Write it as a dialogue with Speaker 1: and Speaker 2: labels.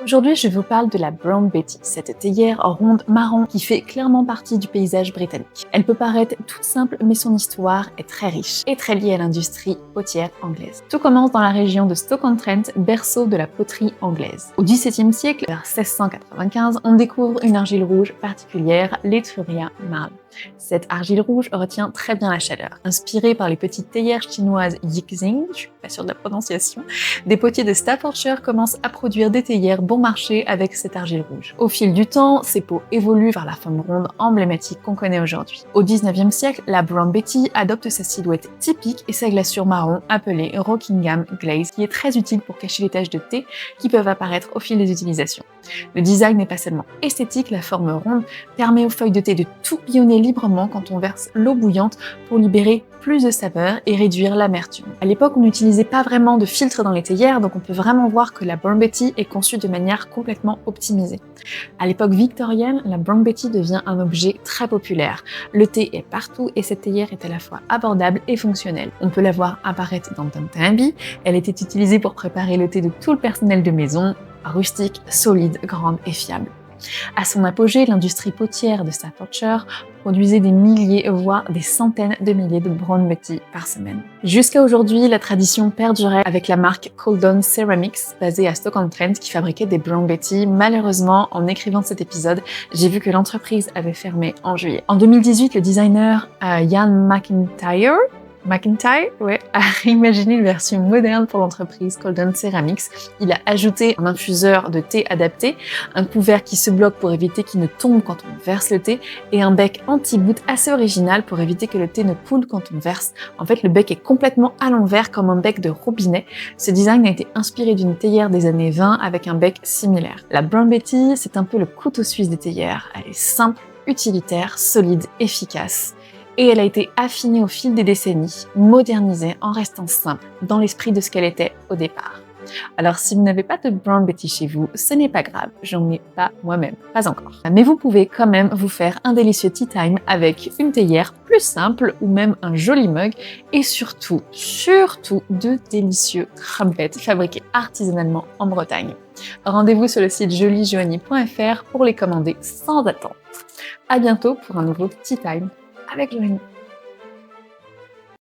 Speaker 1: Aujourd'hui, je vous parle de la Brown Betty, cette théière ronde marron qui fait clairement partie du paysage britannique. Elle peut paraître toute simple, mais son histoire est très riche et très liée à l'industrie potière anglaise. Tout commence dans la région de Stoke-on-Trent, berceau de la poterie anglaise. Au XVIIe siècle, vers 1695, on découvre une argile rouge particulière, l'Etruria marl. Cette argile rouge retient très bien la chaleur. Inspirée par les petites théières chinoises Yixing, je suis pas sûre de la prononciation, des potiers de Staffordshire commencent à produire des théières bon marché avec cette argile rouge. Au fil du temps, ces pots évoluent vers la forme ronde emblématique qu'on connaît aujourd'hui. Au XIXe siècle, la Brown Betty adopte sa silhouette typique et sa glaçure marron appelée Rockingham Glaze, qui est très utile pour cacher les taches de thé qui peuvent apparaître au fil des utilisations. Le design n'est pas seulement esthétique, la forme ronde permet aux feuilles de thé de tourbillonner librement quand on verse l'eau bouillante pour libérer plus de saveur et réduire l'amertume. À l'époque, on n'utilisait pas vraiment de filtre dans les théières, donc on peut vraiment voir que la Brown Betty est conçue de manière complètement optimisée. À l'époque victorienne, la Brown Betty devient un objet très populaire. Le thé est partout et cette théière est à la fois abordable et fonctionnelle. On peut la voir apparaître dans Downton Abbey. Elle était utilisée pour préparer le thé de tout le personnel de maison, rustique, solide, grande et fiable. À son apogée, l'industrie potière de Staffordshire produisait des milliers, voire des centaines de milliers de Brown Betty par semaine. Jusqu'à aujourd'hui, la tradition perdurait avec la marque Coldon Ceramics, basée à Stoke-on-Trent, qui fabriquait des Brown Betty. Malheureusement, en écrivant cet épisode, j'ai vu que l'entreprise avait fermé en juillet. En 2018, le designer Ian McIntyre a réimaginé une version moderne pour l'entreprise Coldon Ceramics. Il a ajouté un infuseur de thé adapté, un couvert qui se bloque pour éviter qu'il ne tombe quand on verse le thé, et un bec anti-goutte assez original pour éviter que le thé ne coule quand on verse. En fait, le bec est complètement à l'envers comme un bec de robinet. Ce design a été inspiré d'une théière des années 20 avec un bec similaire. La Brown Betty, c'est un peu le couteau suisse des théières. Elle est simple, utilitaire, solide, efficace. Et elle a été affinée au fil des décennies, modernisée en restant simple, dans l'esprit de ce qu'elle était au départ. Alors si vous n'avez pas de Brown Betty chez vous, ce n'est pas grave, j'en ai pas moi-même, pas encore. Mais vous pouvez quand même vous faire un délicieux tea time avec une théière plus simple ou même un joli mug et surtout de délicieux crumpets fabriqués artisanalement en Bretagne. Rendez-vous sur le site joliejoanie.fr pour les commander sans attente. À bientôt pour un nouveau tea time avec Joanie.